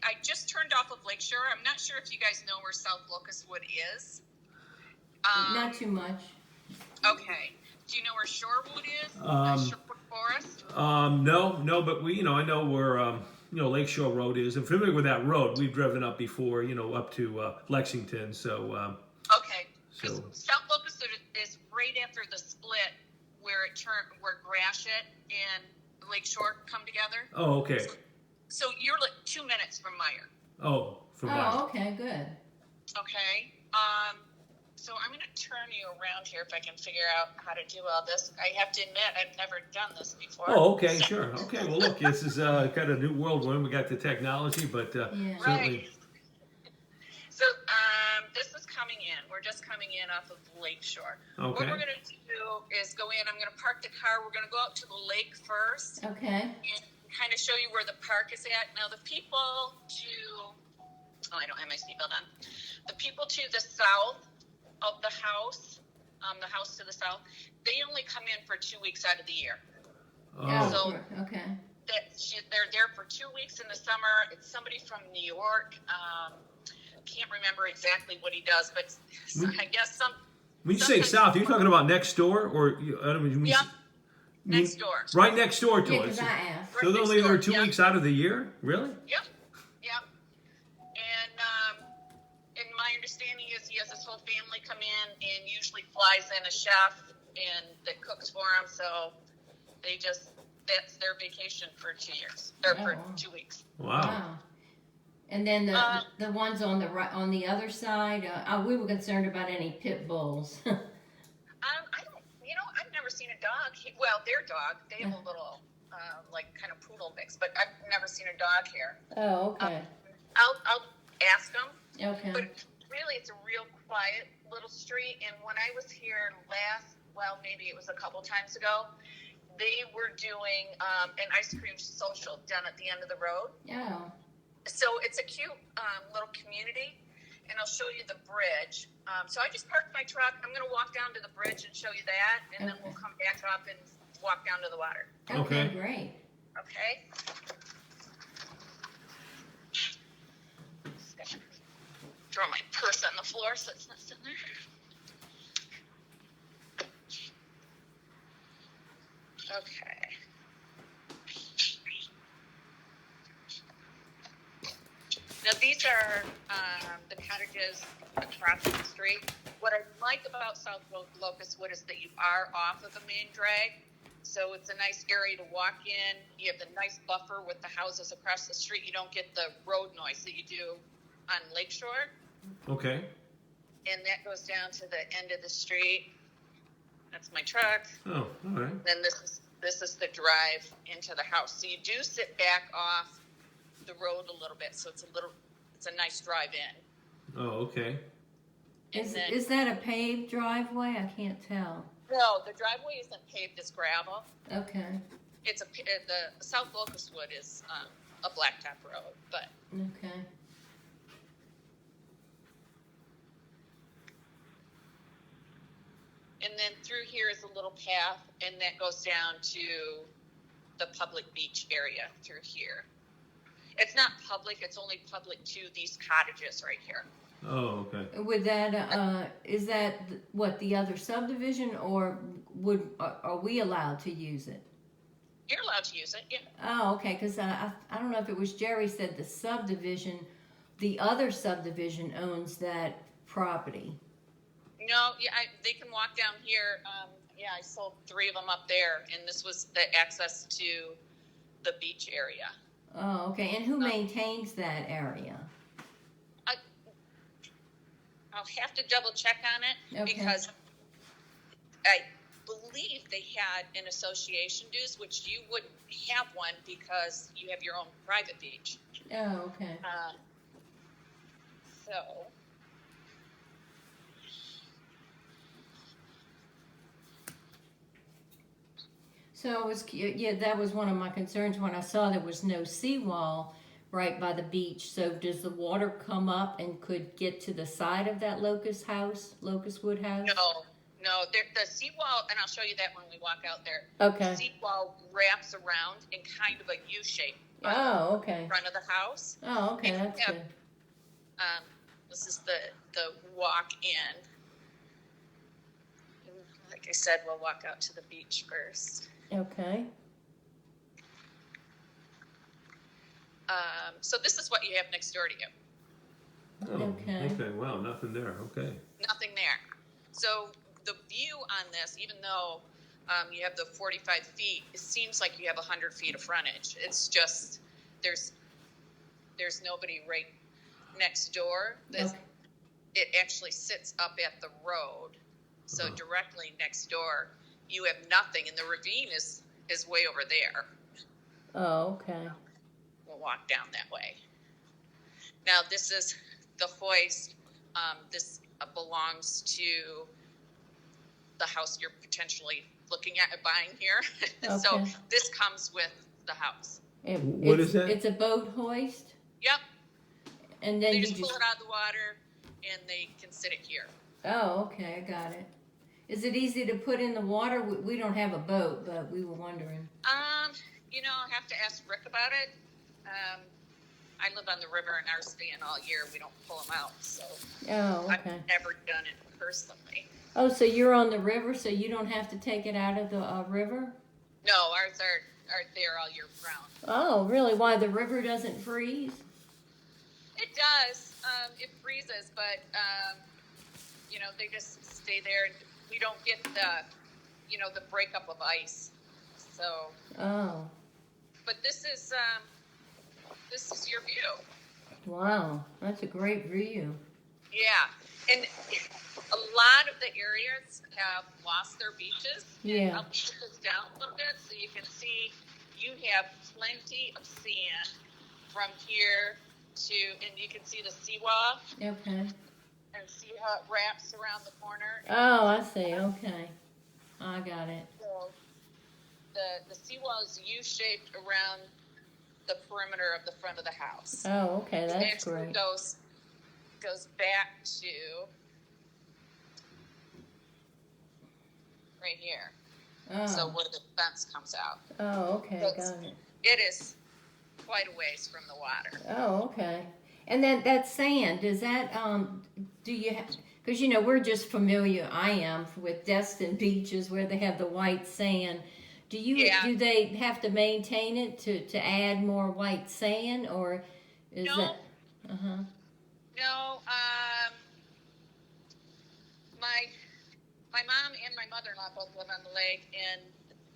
I just turned off of Lakeshore. I'm not sure if you guys know where South Locust Wood is. Not too much. Okay. Do you know where Shorewood is? Shorewood Forest? No, but I know where Lakeshore Road is. I'm familiar with that road. We've driven up before, up to Lexington. So Okay. Because South Locust is right after the split where Gratiot and Lakeshore come together. Oh, okay. So you're like 2 minutes from Meyer. Oh, from Meyer. Oh, okay, good. Okay. So I'm going to turn you around here if I can figure out how to do all this. I have to admit, I've never done this before. Oh, okay, sure. Okay, well, look, this is kind of a new world when we got the technology, but certainly. Right. So this is coming in. We're just coming in off of Lakeshore. Okay. What we're going to do is go in. I'm going to park the car. We're going to go out to the lake first. Okay. And kind of show you where the park is at. Now, the people to... Oh, I don't have my seatbelt on. The people to the south of the house to the south, they only come in for 2 weeks out of the year. Oh, So okay. they're there for 2 weeks in the summer. It's somebody from New York. Can't remember exactly what he does, but I guess some. When you say south, are you talking about next door, or I don't mean? Yep. Next door. Right next door to Yeah, us. because I asked. So they're only there 2 weeks out of the year, really? Yep. And my understanding is he has his whole family come in and usually flies in a chef and that cooks for him. So that's their vacation for 2 years or for 2 weeks. Wow. And then the ones on the right, on the other side, we were concerned about any pit bulls. I don't. I've never seen a dog. Their dog. They have a little kind of poodle mix, but I've never seen a dog here. Oh, okay. I'll ask them. Okay. But really, it's a real quiet little street. And when I was here maybe it was a couple times ago, they were doing an ice cream social down at the end of the road. Oh. So it's a cute little community, and I'll show you the bridge. So I just parked my truck. I'm going to walk down to the bridge and show you that, and then we'll come back up and walk down to the water. Okay, great. Okay. Just gonna throw my purse on the floor so it's not sitting there. Okay. Now these are the cottages across the street. What I like about South Locust Wood is that you are off of the main drag. So it's a nice area to walk in. You have the nice buffer with the houses across the street. You don't get the road noise that you do on Lakeshore. Okay. And that goes down to the end of the street. That's my truck. Oh, all right. Then this is the drive into the house. So you do sit back off the road a little bit, so it's a nice drive in. Oh, okay. Is that a paved driveway? I can't tell. No, the driveway isn't paved; it's gravel. Okay. It's the South Locust Wood is a blacktop road, but Okay. and then through here is a little path, and that goes down to the public beach area through here. It's not public; it's only public to these cottages right here. Oh, okay. Would that is that what the other subdivision, or are we allowed to use it? You're allowed to use it, yeah. Oh, okay. Because I don't know if it was Jerry said the subdivision, the other subdivision owns that property. No, yeah, they can walk down here. I sold 3 of them up there, and this was the access to the beach area. Oh, okay. And who maintains that area? I'll have to double check on it because I believe they had an association dues, which you wouldn't have one because you have your own private beach. Oh, okay. So it was, that was one of my concerns when I saw there was no seawall right by the beach. So does the water come up and could get to the side of that Locust Wood house? No, the seawall, and I'll show you that when we walk out there. Okay. The seawall wraps around in kind of a U shape Oh, okay. front of the house. Oh, okay, And that's have- good. This is the walk in. Like I said, we'll walk out to the beach first. Okay. So this is what you have next door to you. Oh, Okay. okay. Wow, nothing there. Okay. Nothing there. So the view on this, even though you have the 45 feet, it seems like you have 100 feet of frontage. It's just there's nobody right next door. Okay. It actually sits up at the road, so directly next door you have nothing, and the ravine is way over there. Oh, okay. We'll walk down that way. Now this is the hoist. This belongs to the house you're potentially looking at buying here. So Okay. this comes with the house. What is that? It's a boat hoist, Yep. and then They you just just. pull it out of the water and they can sit it here. Oh, okay, I got it. Is it easy to put in the water? We don't have a boat, but we were wondering. I have to ask Rick about it. I live on the river and ours stay in all year. We don't pull them out, so Oh, okay. I've never done it personally. Oh, so you're on the river, so you don't have to take it out of the river? No, ours are there all year round. Oh, really? Why, the river doesn't freeze? It does. It freezes, but they just stay there, and we don't get the breakup of ice. So, Oh, but this is your view. wow. That's a great view. Yeah, and a lot of the areas have lost their beaches. Yeah. I'll put this down a little bit so you can see you have plenty of sand from here to, and you can see the seawall Okay. and see how it wraps around the corner. Oh, I see. Okay. I got it. So the seawall is U-shaped around the perimeter of the front of the house. Oh, okay. It That's actually great. goes back to right here. So Oh, where the fence comes out. oh, okay. That's- Got it. It is quite a ways from the water. Oh, okay. And that sand, does that, do you have, because, we're just familiar, I am, with Destin beaches where they have the white sand. Yeah. Do they have to maintain it to add more white sand, or is No. that? Uh-huh. No, my mom and my mother-in-law both live on the lake, and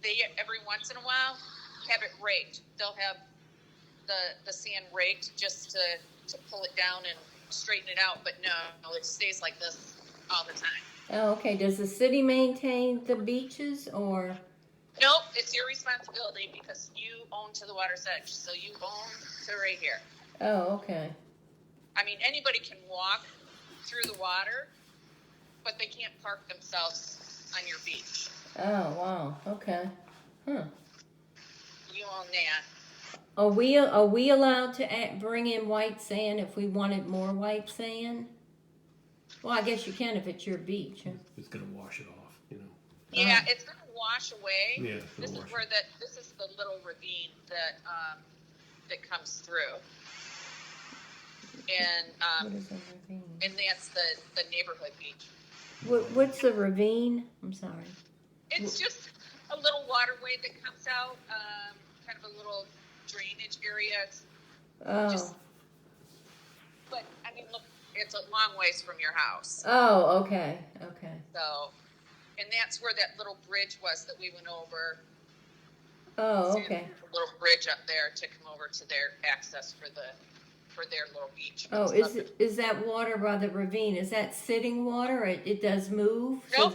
they every once in a while have it raked. They'll have the sand raked just to pull it down and straighten it out, but no, it stays like this all the time. Oh, okay. Does the city maintain the beaches, or? Nope, it's your responsibility because you own to the water's edge, so you own to right here. Oh, okay. I mean, anybody can walk through the water, but they can't park themselves on your beach. Oh, wow. Okay. Huh. You own that. Are we allowed to bring in white sand if we wanted more white sand? Well, I guess you can if it's your beach. Huh? It's gonna wash it off, Yeah, it's going to wash away. Yeah, it's This gonna is wash where this is the little ravine that comes through. And What is a ravine? and that's the neighborhood beach. What's a ravine? I'm sorry. It's just a little waterway that comes out, kind of a little drainage area. Oh. But I mean, look, it's a long ways from your house. Oh, okay. Okay. So, and that's where that little bridge was that we went over. Oh, See, okay. a little bridge up there to come over to their access for their little beach. Oh, is that water by the ravine? Is that sitting water? It does move? Nope.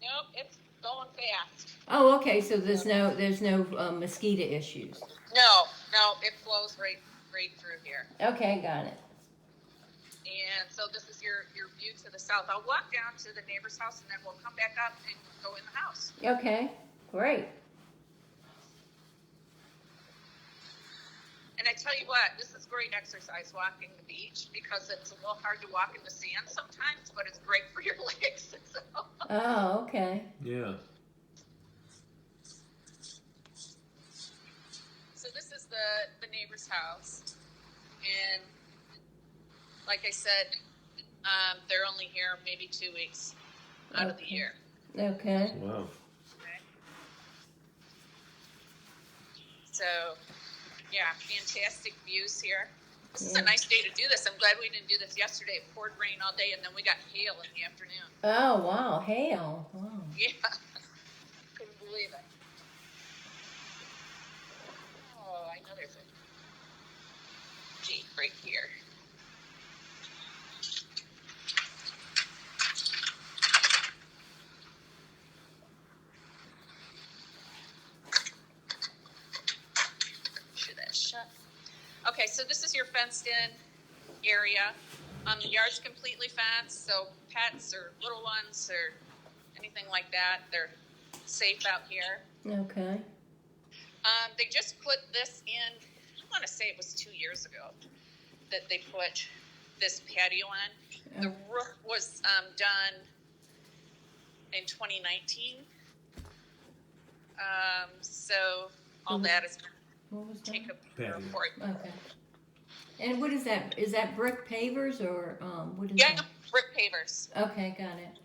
Nope, it's going fast. Oh, okay. So there's no mosquito issues. No, it flows right through here. Okay, got it. And so this is your view to the south. I'll walk down to the neighbor's house and then we'll come back up and go in the house. Okay, great. And I tell you what, this is great exercise walking the beach because it's a little hard to walk in the sand sometimes, but it's great for your legs. So. Oh, okay. Yeah. So this is the the neighbor's house, and like I said, they're only here maybe 2 weeks out of the year. Okay. Wow. Okay. So, yeah, fantastic views here. This is a nice day to do this. I'm glad we didn't do this yesterday. It poured rain all day, and then we got hail in the afternoon. Oh, wow. Hail. Wow. Yeah. Couldn't believe it. Oh, I know there's a Jeep right here. Sure that's shut. Okay, so this is your fenced-in area. The yard's completely fenced, so pets or little ones or anything like that, they're safe out here. Okay. They just put this in, I want to say it was 2 years ago that they put this patio on. The roof was done in 2019. So all that is What was going to take that? a report. Okay. And what is that? Is that brick pavers or what is Yeah, that? brick pavers. Okay, got it.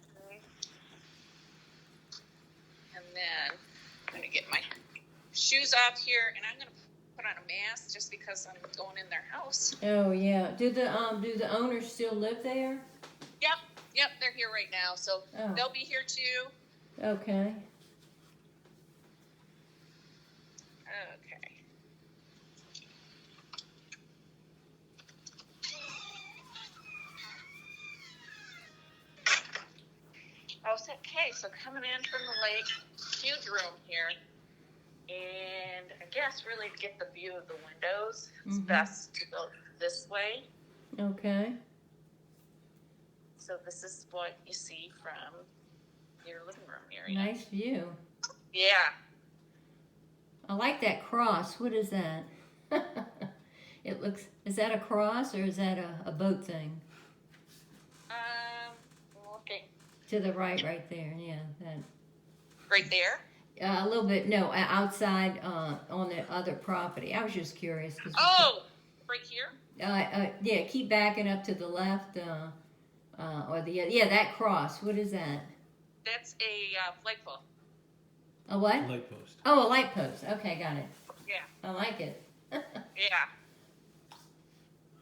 And then I'm going to get my shoes off here, and I'm going to put on a mask just because I'm going in their house. Oh yeah. Do the owners still live there? Yep, they're here right now, so they'll be here too. Okay. Okay. Okay, so coming in from the lake, huge room here. And I guess really to get the view of the windows, it's best to go this way. Okay. So this is what you see from your living room area. Nice view. Yeah. I like that cross. What is that? It looks. Is that a cross or is that a boat thing? Okay. To the right there. Yeah, that. Right there? A little bit. No, outside on the other property. I was just curious. Oh, right here? Yeah. Keep backing up to the left. Or the yeah, that cross. What is that? That's a flagpole. A what? Light post. Oh, a light post. Okay, got it. Yeah. I like it. Yeah.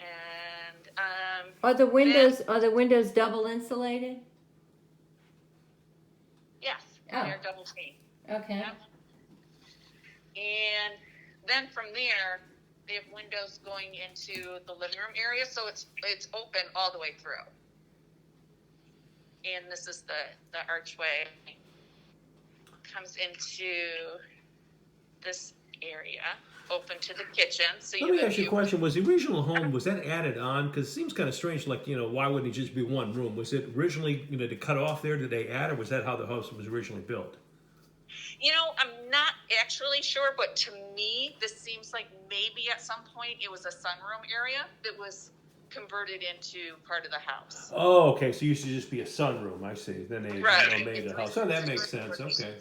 And Are the windows double insulated? yes, Oh. they're double pane. Okay. Yep. And then from there, they have windows going into the living room area, so it's open all the way through. And this is the archway. Comes into this area, open to the kitchen. So Let me ask you a question. Was the original home, was that added on? Because it seems kind of strange, like, why wouldn't it just be one room? Was it originally, to cut off there? Did they add, or was that how the house was originally built? I'm not actually sure, but to me, this seems like maybe at some point it was a sunroom area that was converted into part of the house. Oh, okay. So it used to just be a sunroom. I see. Then they made the house. Oh, that makes sense. Okay.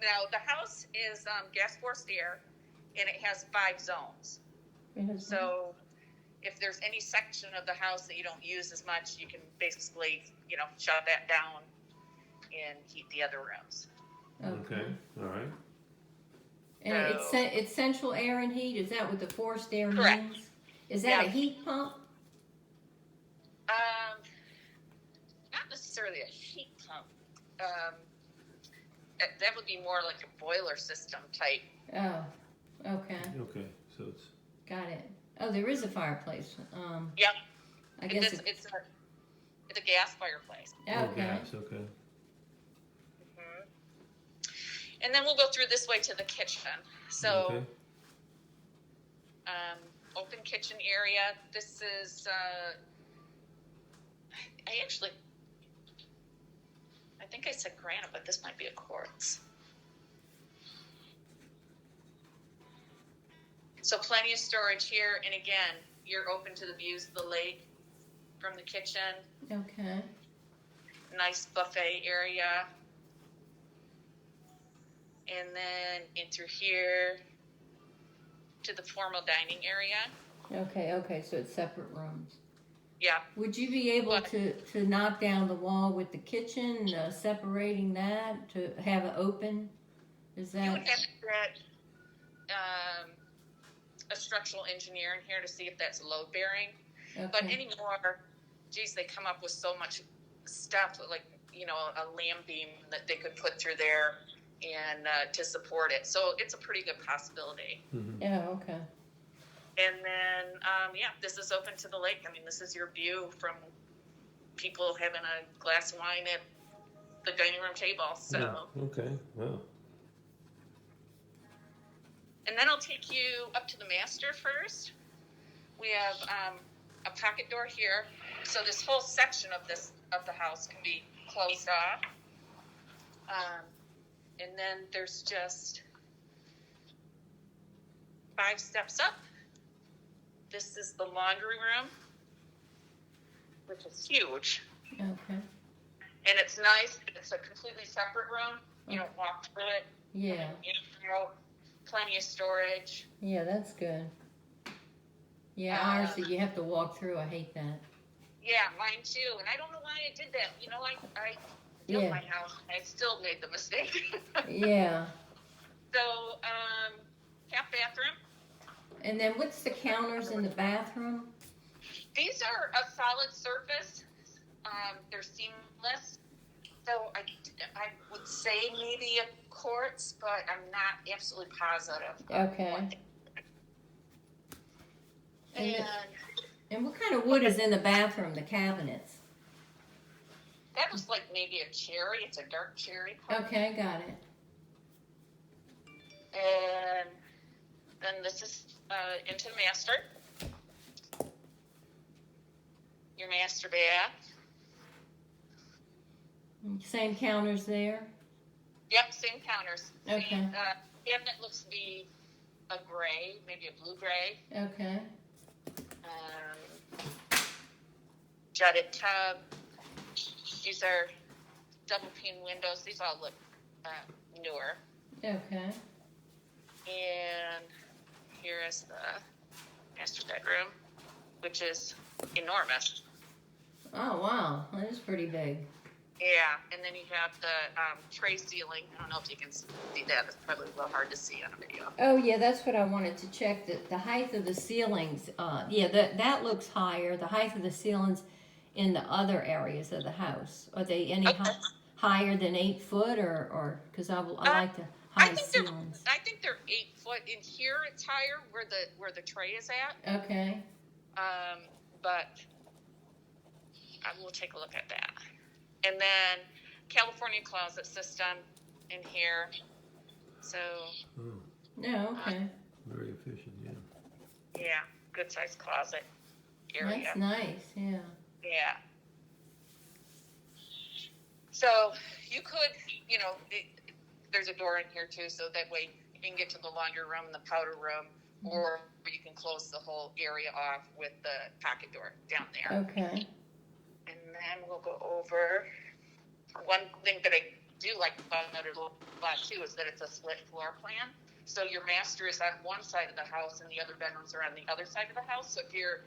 Now, the house is gas forced air, and it has 5 zones. So if there's any section of the house that you don't use as much, you can basically, shut that down and heat the other rooms. Okay. All right. And it's central air and heat? Is that what the forced air Correct. means? Is that a heat pump? Not necessarily a heat pump. That would be more like a boiler system type. Oh, okay. Okay. So it's. Got it. Oh, there is a fireplace. Yep. I guess it's a gas fireplace. Oh, Okay. gas. Okay. Mm-hmm. And then we'll go through this way to the kitchen. So, Okay. Open kitchen area. This is, I think I said granite, but this might be a quartz. So plenty of storage here. And again, you're open to the views of the lake from the kitchen. Okay. Nice buffet area. And then in through here, to the formal dining area. Okay, so it's separate rooms. Yeah. Would you be able But- to knock down the wall with the kitchen, separating that to have it open? Is You that would have to get a structural engineer in here to see if that's load bearing. But okay? anymore, geez, they come up with so much stuff, like, you know, a lamb beam that they could put through there and to support it. So it's a pretty good possibility. Yeah, okay. And then, yeah, this is open to the lake. I mean, this is your view from people having a glass of wine at the dining room table. So, Yeah. Okay. Wow. and then I'll take you up to the master first. We have a pocket door here, so this whole section of the house can be closed off. And then there's just 5 steps up. This is the laundry room, which is huge. Okay. And it's nice. It's a completely separate room. You don't walk through it. Yeah. You know, plenty of storage. Yeah, that's good. Yeah, ours that you have to walk through. I hate that. Yeah, mine too. And I don't know why I did that. You know, I built Yeah. my house. I still made the mistake. Yeah. So, half bathroom. And then what's the counters in the bathroom? These are a solid surface. They're seamless. So I would say maybe a quartz, but I'm not absolutely positive. Okay. And And what kind of wood is in the bathroom? The cabinets. that was like maybe a cherry. It's a dark cherry color. Okay, got it. And then this is into the master. Your master bath. Same counters there. Yep, same counters. Okay. Same, cabinet looks to be a gray, maybe a blue gray. Okay. Jutted tub. These are double pane windows. These all look newer. Okay. And here is the master bedroom, which is enormous. Oh wow, that is pretty big. Yeah, and then you have the tray ceiling. I don't know if you can see that. It's probably a little hard to see on a video. Oh yeah, that's what I wanted to check. The height of the ceilings. Yeah, that looks higher. The height of the ceilings in the other areas of the house. Are they any higher than 8 foot or because I like the high ceilings. I think they're 8 foot. In here, it's higher where the tray is at. Okay. But I will take a look at that. And then California closet system in here. So. No, okay. Very efficient, yeah. Yeah, good sized closet area. That's nice, yeah. Yeah. So you could, there's a door in here too, so that way you can get to the laundry room and the powder room, or you can close the whole area off with the pocket door down there. Okay. And then we'll go over one thing that I do like about it a lot too is that it's a split floor plan. So your master is on one side of the house and the other bedrooms are on the other side of the house. So if you're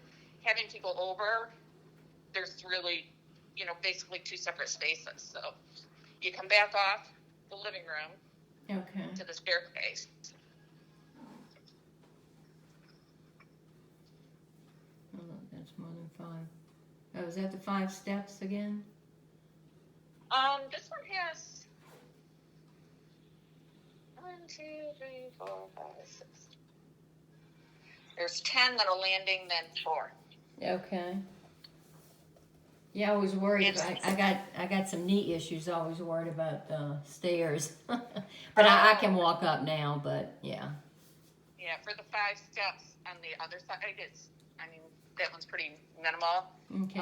having people over, there's really, basically 2 separate spaces. So you come back off the living room Okay. to the staircase. Oh, that's more than 5. Oh, is that the 5 steps again? This one has 1, 2, 3, 4, 5, 6. There's 10 that are landing, then 4. Okay. Yeah, I was worried. I got some knee issues. I was worried about stairs, but I can walk up now. But yeah. Yeah, for the 5 steps on the other side, that one's pretty minimal. Okay.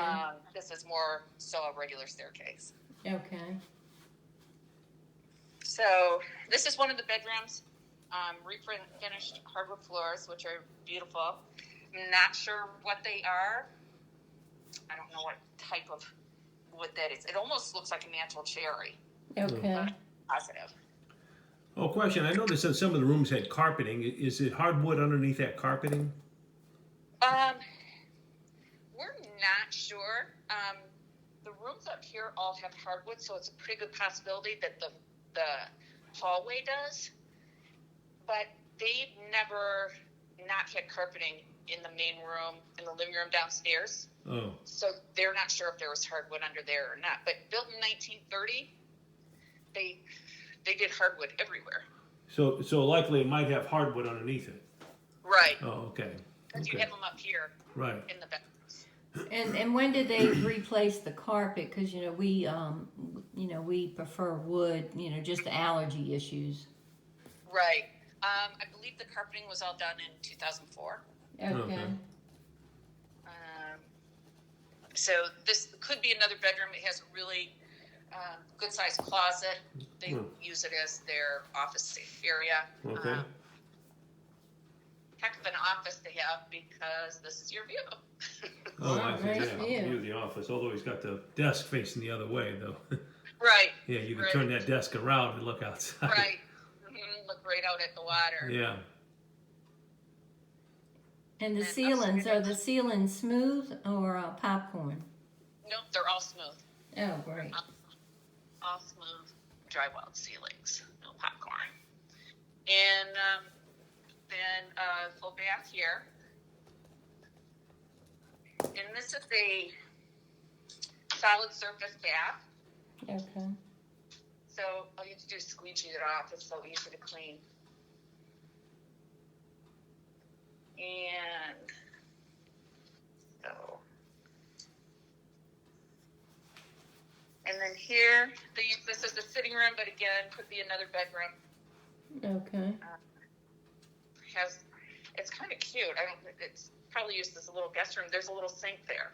This is more so a regular staircase. Okay. So this is one of the bedrooms. Refinished hardwood floors, which are beautiful. I'm not sure what they are. I don't know what type of wood that is. It almost looks like a natural cherry. Okay. Positive. Oh, question. I noticed that some of the rooms had carpeting. Is it hardwood underneath that carpeting? Um, we're not sure. The rooms up here all have hardwood, so it's a pretty good possibility that the hallway does. But they've never not had carpeting in the main room, in the living room downstairs. Oh, So they're not sure if there was hardwood under there or not. But built in 1930, they did hardwood everywhere. so likely it might have hardwood underneath it. Right. Oh, okay. Because you Okay. have them up here Right. in the bedrooms. And when did they replace the carpet? Because we prefer wood. Just allergy issues. Right. I believe the carpeting was all done in 2004. Okay. So this could be another bedroom. It has a really good sized closet. They use it as their office area. Okay. Heck of an office to have because this is your view. Oh, Wow, I see. nice Yeah, view. view of the office. Although he's got the desk facing the other way, though. Right. Yeah, you can Right. turn that desk around and look outside. Right. Look right out at the water. Yeah. And the And ceilings, upstairs- are the ceilings smooth or popcorn? Nope, they're all smooth. Oh, great. All smooth drywall ceilings. No popcorn. And then full bath here. And this is a solid surface bath. Okay. So all you have to do is squeegee it off. It's so easy to clean. And so, and then here, this is the sitting room, but again, could be another bedroom. Okay. It's kind of cute. It's probably used as a little guest room. There's a little sink there,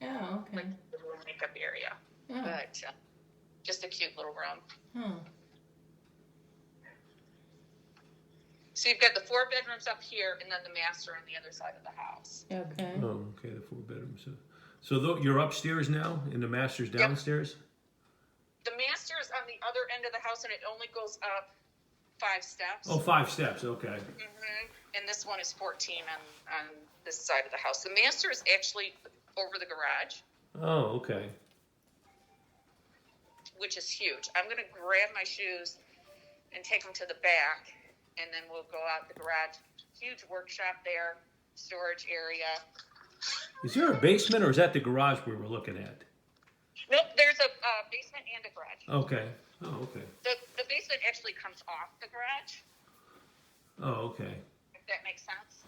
Oh, okay. like a little makeup area, Oh, but just a cute little room. huh. So you've got the 4 bedrooms up here, and then the master on the other side of the house. Okay. Oh, okay. The 4 bedrooms. So you're upstairs now, and the master's downstairs. The master is on the other end of the house, and it only goes up 5 steps. Oh, 5 steps. Okay. And this one is 14 on this side of the house. The master is actually over the garage, Oh, okay. which is huge. I'm going to grab my shoes and take them to the back, and then we'll go out the garage. Huge workshop there, storage area. Is there a basement, or is that the garage we were looking at? Nope, there's a basement and a garage. Okay. Oh, okay. The basement actually comes off the garage, Oh, okay. if that makes sense.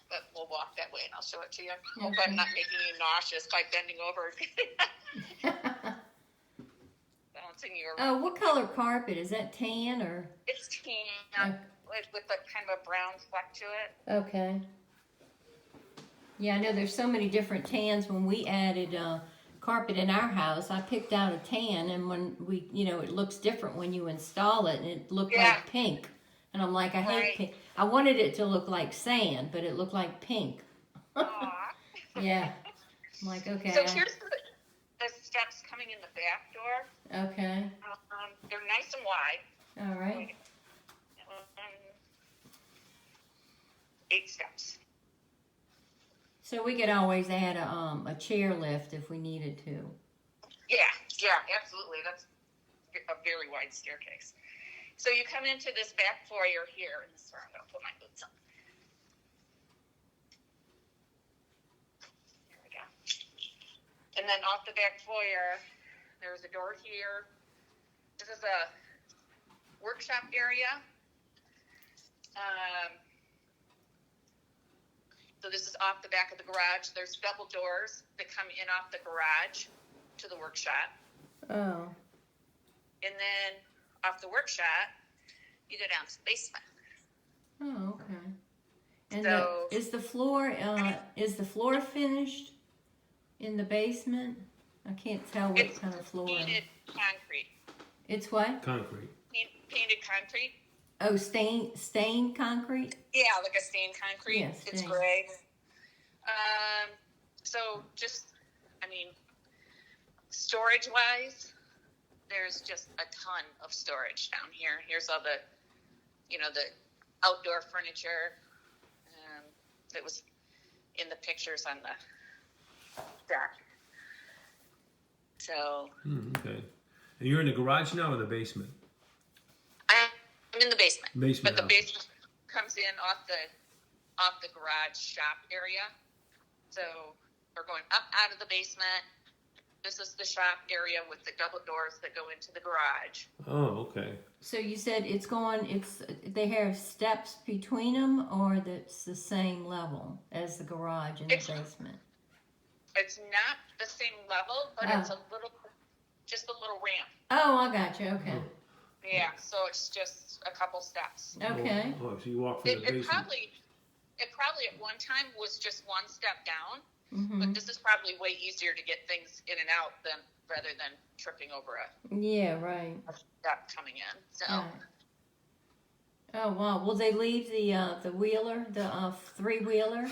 But we'll walk that way, and I'll show it to you. Okay. Hope I'm not making you nauseous by bending over, bouncing you around. Oh, what color carpet? Is that tan or? It's tan with a kind of a brown fleck to it. Okay. Yeah, I know there's so many different tans. When we added carpet in our house, I picked out a tan, and when we, it looks different when you install it, and it looked Yeah. like pink. And I'm like, I hate Right. pink. I wanted it to look like sand, but it looked like pink. Aw. Yeah. I'm like, okay. So here's the steps coming in the back door. Okay. They're nice and wide. All right. 8 steps. So we could always add a chair lift if we needed to. Yeah, absolutely. That's a very wide staircase. So you come into this back foyer here, and sorry, I'm gonna put my boots on. Here we go. And then off the back foyer, there's a door here. This is a workshop area. So this is off the back of the garage. There's double doors that come in off the garage to the workshop. Oh. And then off the workshop, you go down to the basement. Oh, okay. And So- is the floor finished in the basement? I can't tell what It's kind of floor. Painted concrete. It's what? Concrete. Painted concrete. Oh, stained concrete? Yeah, like a stained concrete. Yes, It's stained. gray. So just, storage-wise, there's just a ton of storage down here. Here's all the the outdoor furniture that was in the pictures on the deck. So Okay. And you're in the garage now or the basement? I'm in the basement. Basement But the house. basement comes in off the garage shop area. So we're going up out of the basement. This is the shop area with the double doors that go into the garage. Oh, okay. So you said they have steps between them, or that's the same level as the garage in the basement? It's not the same level, but it's just a little ramp. Oh, I got you. Okay. Yeah, so it's just a couple steps. Okay. Oh, so you walk from the basement. It probably at one time was just one step down, Mm-hmm. but this is probably way easier to get things in and out rather than tripping over Yeah, right. a step coming in. So. Right. Oh wow! Will they leave the wheeler, the 3-wheeler?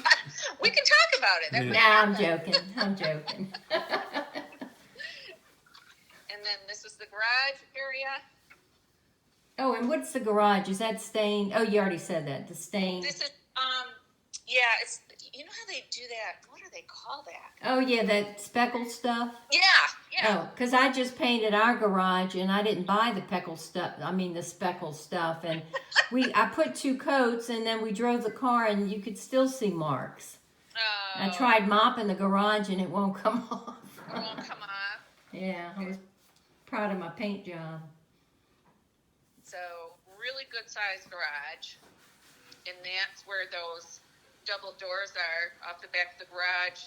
We can talk about it. Yeah. Nah, I'm joking. I'm joking. And then this is the garage area. Oh, and what's the garage? Is that stained? Oh, you already said that. The stain. This is yeah. It's how they do that. What do they call that? Oh yeah, that speckled stuff. Yeah. Oh, because I just painted our garage and I didn't buy the the speckled stuff. And I put 2 coats and then we drove the car and you could still see marks. I tried mopping the garage and it won't come off. It won't come off. Yeah, I was proud of my paint job. So really good sized garage. And that's where those double doors are off the back of the garage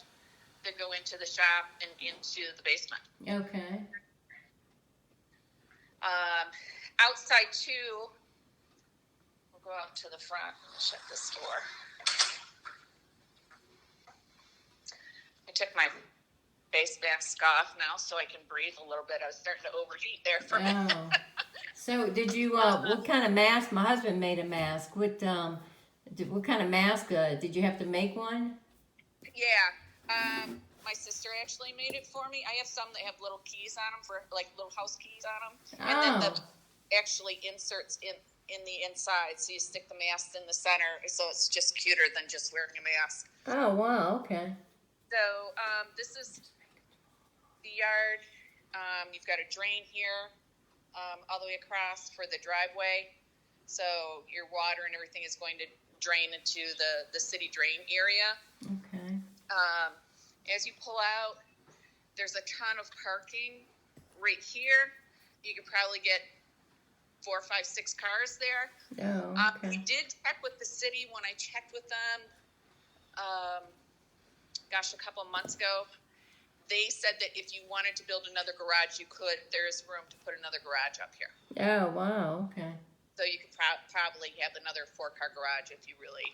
that go into the shop and into the basement. Okay. Outside too, we'll go out to the front and shut this door. I took my face mask off now so I can breathe a little bit. I was starting to overheat there for a minute. Oh. So did you, what kind of mask? My husband made a mask. What kind of mask? Did you have to make one? Yeah. My sister actually made it for me. I have some that have little keys on them for like little house keys on them. And then the actually inserts in the inside. So you stick the mask in the center. So it's just cuter than just wearing a mask. Oh, wow. Okay. So this is the yard. You've got a drain here all the way across for the driveway. So your water and everything is going to drain into the city drain area. Okay. As you pull out, there's a ton of parking right here. You could probably get 4, 5, 6 cars there. Oh, okay. We did check with the city when I checked with them, a couple of months ago. They said that if you wanted to build another garage, you could. There is room to put another garage up here. Oh, wow. Okay. So you could probably have another 4-car garage if you really,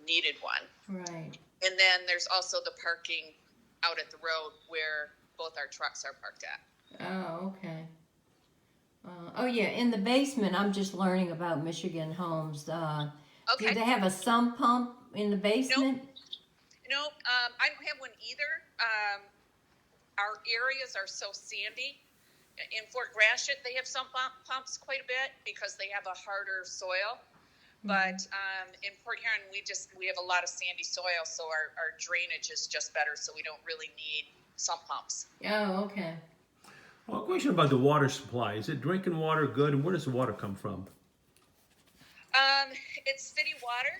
needed one. Right. And then there's also the parking out at the road where both our trucks are parked at. Oh, okay. Oh, yeah. In the basement, I'm just learning about Michigan homes. Okay. Do they have a sump pump in the basement? Nope. I don't have one either. Our areas are so sandy. In Fort Gratiot, they have sump pumps quite a bit because they have a harder soil. But in Port Huron, we have a lot of sandy soil, so our drainage is just better, so we don't really need sump pumps. Oh, okay. Well, a question about the water supply. Is it drinking water good, and where does the water come from? It's city water.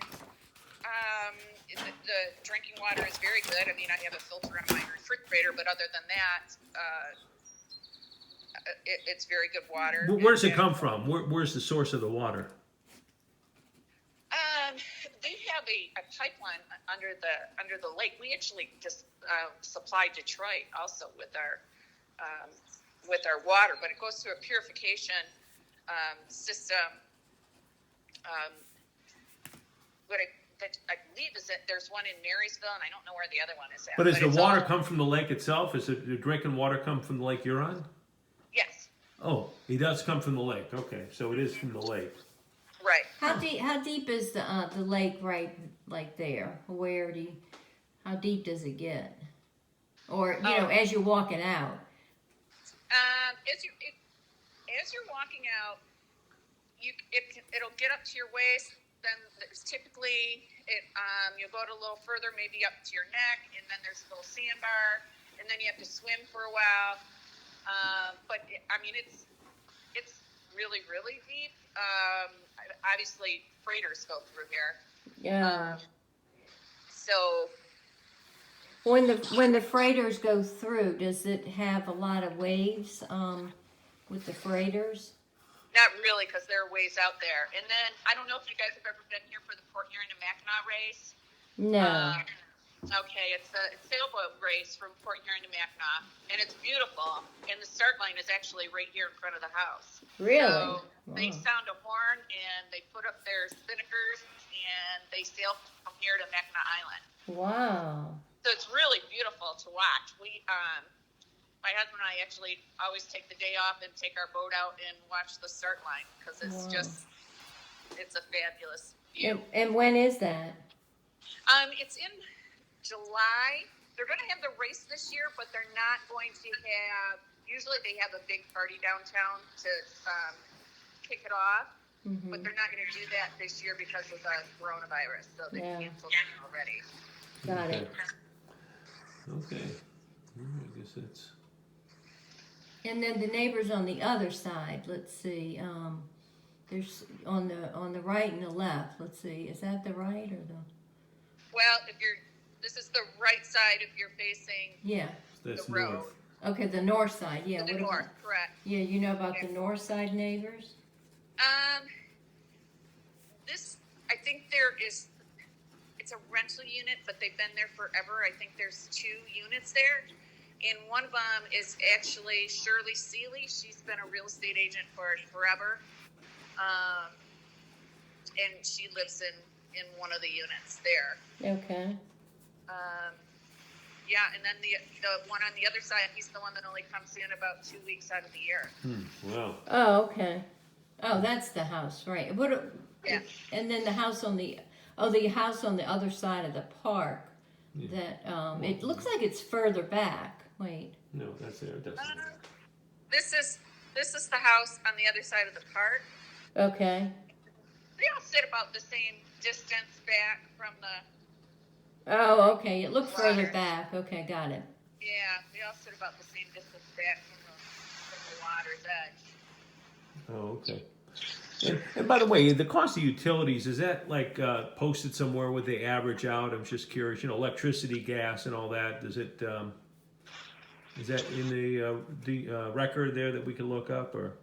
The drinking water is very good. I mean, I have a filter in my refrigerator, but other than that, it's very good water. Where does it come from? Where's the source of the water? They have a pipeline under the lake. We actually just supply Detroit also with our water, but it goes through a purification system. I believe is that there's one in Marysville, and I don't know where the other one is at. But does the water come from the lake itself? Is it the drinking water come from the Lake Huron? Yes. Oh, it does come from the lake. Okay, so it is from the lake. Right. How deep is the lake right like there? How deep does it get? Or as you're walking out? As you're walking out, it'll get up to your waist. Then there's typically you'll go a little further, maybe up to your neck, and then there's a little sandbar, and then you have to swim for a while. But it's really really deep. Obviously, freighters go through here. Yeah. So when the freighters go through, does it have a lot of waves with the freighters? not really, because there are ways out there. And then I don't know if you guys have ever been here for the Port Huron to Mackinac race. No. Okay, it's a sailboat race from Port Huron to Mackinac, and it's beautiful. And the start line is actually right here in front of the house. Really? So Wow. they sound a horn, and they put up their spinnakers, and they sail from here to Mackinac Island. Wow. So it's really beautiful to watch. My husband and I actually always take the day off and take our boat out and watch the start line because it's Wow. it's a fabulous view. And when is that? It's in July. They're going to have the race this year, but they're not going to have. Usually, they have a big party downtown to kick it off, Mm-hmm. but they're not going to do that this year because of the coronavirus. So they Yeah. canceled it already. Got it. Okay. I guess that's. And then the neighbors on the other side. Let's see. There's on the right and the left. Let's see. Is that the right or the? Well, this is the right side if you're facing Yeah. That's the road. north. Okay, the north side. Yeah. to the what north, about- correct. Yeah, you know about the north side neighbors? I think it's a rental unit, but they've been there forever. I think there's 2 units there. And one of them is actually Shirley Seeley. She's been a real estate agent for forever. And she lives in one of the units there. Okay. Yeah, and then the one on the other side, he's the one that only comes in about 2 weeks out of the year. Wow. Oh, okay. Oh, that's the house, right? Yeah. And then the house on the house on the other side of the park. Yeah. That it looks like it's further back. Wait. No, that's there. That's This is the house on the other side of the park. Okay. They all sit about the same distance back from the. Oh, okay. It looked further Water. back. Okay, got it. Yeah, they all sit about the same distance back from the water's edge. Oh, okay. And by the way, the cost of utilities, is that like posted somewhere where they average out? I'm just curious. Electricity, gas, and all that. Does it? Is that in the record there that we can look up, or?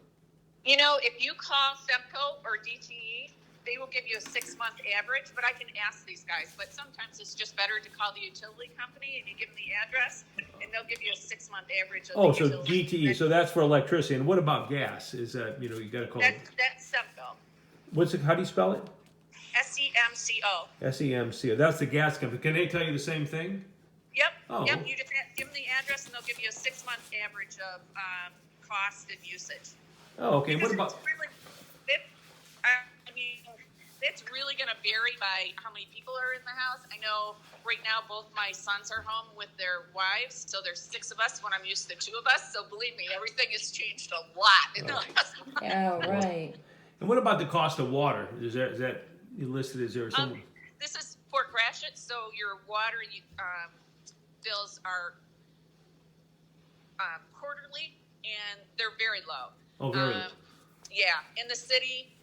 If you call SEMCO or DTE, they will give you a 6-month average, but I can ask these guys. But sometimes it's just better to call the utility company and you give them the address, and they'll give you a 6-month average of Oh, the so utility. DTE. So that's for electricity. And what about gas? Is that you got to call it? That's SEMCO. What's it? How do you spell it? SEMCO. SEMC. That's the gas company. Can they tell you the same thing? Yep. Oh. Yep. You just give them the address, and they'll give you a 6-month average of cost and usage. Oh, okay. Because What about? It's really going to vary by how many people are in the house. I know right now both my sons are home with their wives, so there's 6 of us when I'm used to 2 of us. So believe me, everything has changed a lot in the last month. Oh, right. And what about the cost of water? Is that listed? Is there some? This is Fort Gratiot, so your water bills are quarterly, and they're very low. Oh, very low. Yeah, in the city,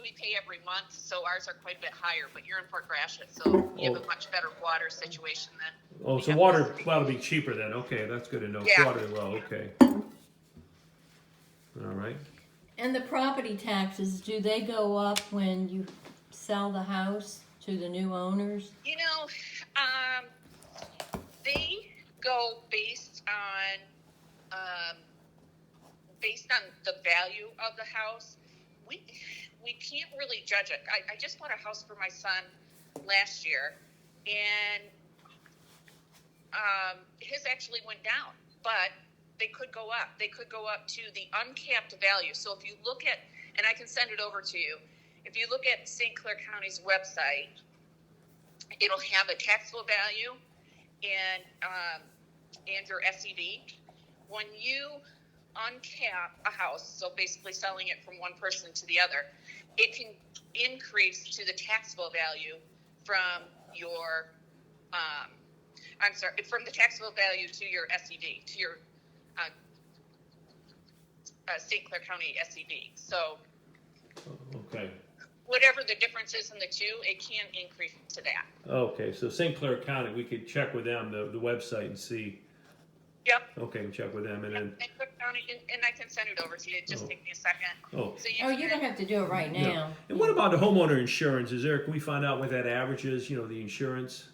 we pay every month, so ours are quite a bit higher. But you're in Fort Gratiot, so you have a much better water situation than. Oh, we so have water in the city. will be cheaper then. Okay, that's good to know. Yeah. Water low. Okay. All right. And the property taxes, do they go up when you sell the house to the new owners? They go based on the value of the house. We can't really judge it. I just bought a house for my son last year, and his actually went down, but they could go up. They could go up to the uncapped value. So if you look at, and I can send it over to you, if you look at St. Clair County's website, it'll have a taxable value and your SED. When you uncap a house, so basically selling it from one person to the other, it can increase to the taxable value from your, from the taxable value to your SED, to your St. Clair County SED. So Okay. whatever the difference is in the two, it can increase to that. Okay, so St. Clair County, we could check with them, the website, and see. Yep. Okay, check with them, and then. St. Clair County, and I can send it over to you. Just take me a second. Oh. So You don't have to do it right now. No. And what about the homeowner insurance? Can we find out what that average is? You know, the insurance.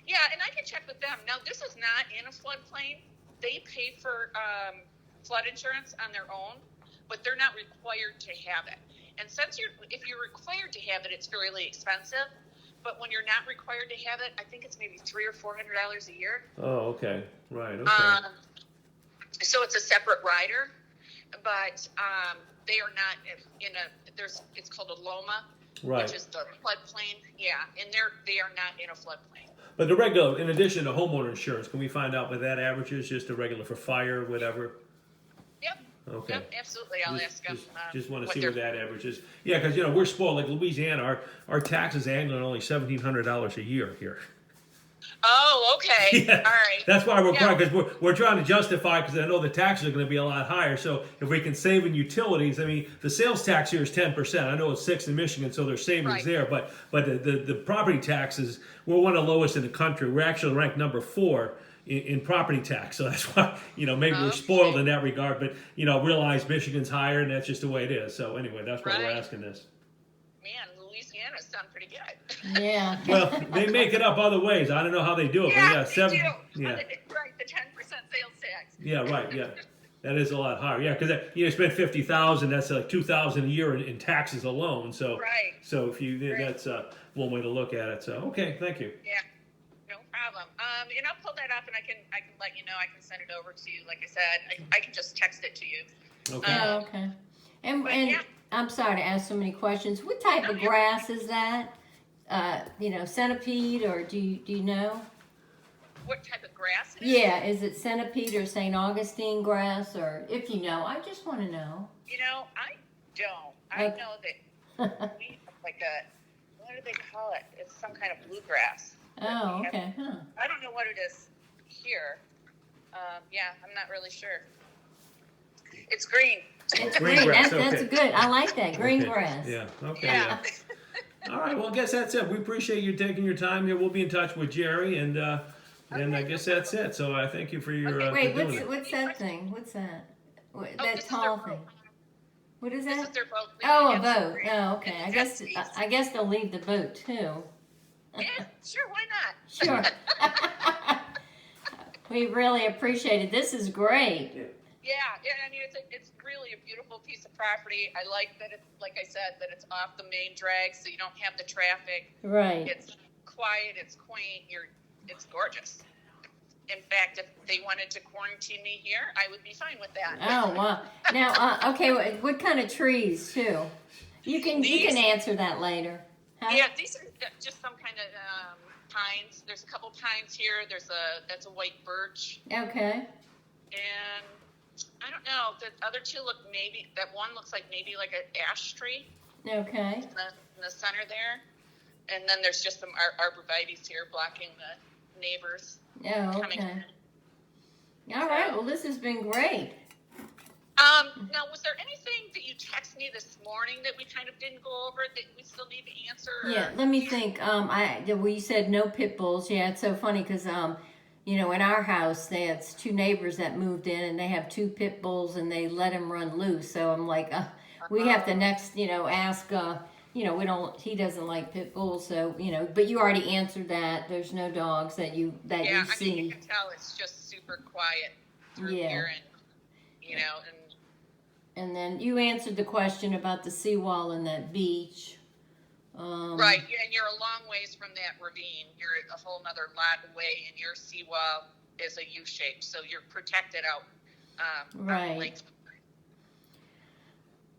Yeah, and I can check with them. Now, this is not in a floodplain. They pay for flood insurance on their own, but they're not required to have it. And if you're required to have it, it's fairly expensive. But when you're not required to have it, I think it's maybe $300 or $400 a year. Oh, okay, right, okay. So it's a separate rider, but they are not in a. It's called a LOMA, Right. which is the floodplain. Yeah, and they are not in a floodplain. But the regular, in addition to homeowner insurance, can we find out what that average is? Just a regular for fire, whatever. Yep. Okay. Yep, absolutely. I'll ask them. Just want to see what that average is. Yeah, because we're spoiled. Like Louisiana, our taxes annually are only $1,700 a year here. Oh, okay. Yeah. All right. That's why we're crying, because we're trying to justify, because I know the taxes are going to be a lot higher. So if we can save in utilities, I mean, the sales tax here is 10%. I know it's 6% in Michigan, so there's savings Right. there. But the property taxes, we're one of the lowest in the country. We're actually ranked number 4 in property tax. So that's why, maybe we're spoiled in that regard. But, realize Michigan's higher, and that's just the way it is. So anyway, that's why we're Right. asking this. Man, Louisiana sounds pretty good. Yeah. Well, they make it up other ways. I don't know how they do it, but they do. yeah. Right, the 10% sales tax. Yeah, right. Yeah, that is a lot higher. Yeah, because you spend $50,000. That's like $2,000 a year in taxes alone. So, Right. So if you, Right. that's one way to look at it. So, okay, thank you. Yeah, no problem. And I'll pull that up, and I can let you know. I can send it over to you. Like I said, I can just text it to you. Okay. Oh, okay. And yeah. I'm sorry to ask so many questions. What type of grass is that? Centipede, or do you know? What type of grass it is? Yeah, is it centipede or St. Augustine grass, or if you know, I just want to know. I don't. I Okay. know that we have like what do they call it? It's some kind of bluegrass. Oh, okay. Huh. I don't know what it is here. Yeah, I'm not really sure. It's green. It's green green. grass, That's okay. good. I like that green Okay. grass. Yeah. Okay. Yeah. Yeah. All right. Well, I guess that's it. We appreciate you taking your time here. We'll be in touch with Jerry, and I guess that's it. So I thank you for your. Okay, Wait, for doing it. what's that thing? What's that? That this is tall their thing. boat. What is This that? is their boat. Oh, a It's boat. green. Oh, okay. It's jet skis. I guess they'll leave the boat too. Yeah, sure. Why not? Sure. We really appreciate it. This is great. Yeah, I mean, it's really a beautiful piece of property. I like that it's, like I said, that it's off the main drag, so you don't have the traffic. Right. It's quiet, it's quaint, it's gorgeous. In fact, if they wanted to quarantine me here, I would be fine with that. Oh wow. Now, okay, what kind of trees too? You can answer that later. Huh? Yeah, these are just some kind of pines. There's a couple pines here. That's a white birch, Okay. and I don't know. The other two that one looks like maybe like an ash tree Okay. in the center there. And then there's just some arborvitaes here blocking the neighbors Oh, coming okay. in. All right. Well, this has been great. Now, was there anything that you texted me this morning that we kind of didn't go over that we still need to answer? Yeah. Let me think. We said no pit bulls. Yeah, it's so funny because in our house, that's 2 neighbors that moved in, and they have 2 pit bulls, and they let them run loose. So I'm like, we have to next, ask. We don't. He doesn't like pit bulls, so But you already answered that. There's no dogs that you see. You can tell it's just super quiet through Yeah. here, and And then you answered the question about the seawall and that beach. right, and you're a long ways from that ravine. You're a whole nother lot away, and your seawall is a U shape, so you're protected out. On the Right. lake.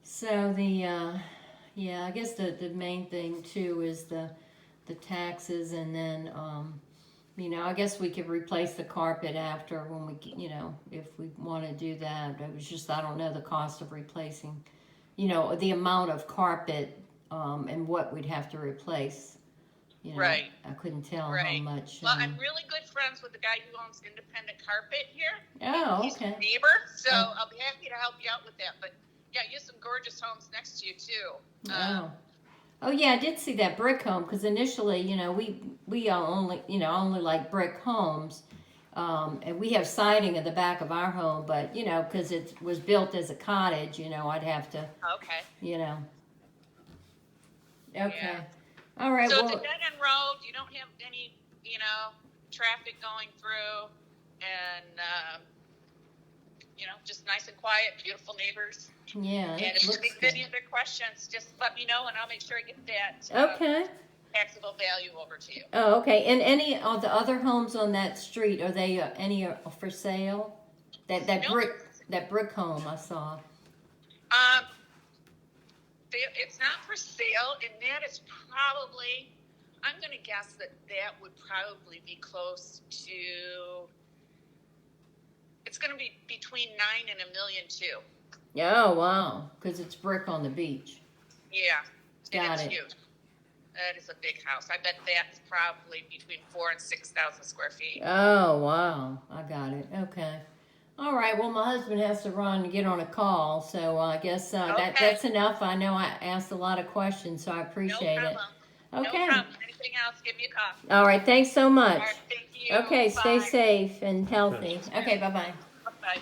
So I guess the main thing too is the taxes, and then I guess we could replace the carpet after when we, if we want to do that. It was just, I don't know the cost of replacing, the amount of carpet, and what we'd have to replace. Right. I couldn't tell Right. how much. Well, I'm really good friends with the guy who owns Independent Carpet here. Oh, He's okay. a neighbor, so Oh. I'll be happy to help you out with that. But yeah, you have some gorgeous homes next to you too. Oh yeah, I did see that brick home because initially, we only like brick homes, and we have siding in the back of our home, but because it was built as a cottage, I'd have to, Okay. Okay. Yeah. All right. So well, it's a dead end road. You don't have any, traffic going through, and just nice and quiet, beautiful neighbors. yeah. And It if you looks think good. of any other questions, just let me know, and I'll make sure I get that Okay. taxable value over to you. Oh, okay. And any of the other homes on that street, are they any for sale? That Nope. brick home I saw. It's not for sale, and that is probably, I'm going to guess that would probably be close to, it's going to be between 9 and $1.2 million. Oh wow, because it's brick on the beach. Yeah, and Got it's it. huge. That is a big house. I bet that's probably between 4,000 and 6,000 square feet. Oh wow, I got it. Okay. All right. Well, my husband has to run and get on a call, so I guess Okay. that's enough. I know I asked a lot of questions, so I appreciate No it. problem. Okay. No problem. Anything else, give me a call. All right. Thanks so much. All right, thank you. Okay. Stay Bye. safe and healthy. Okay. Bye bye. Bye.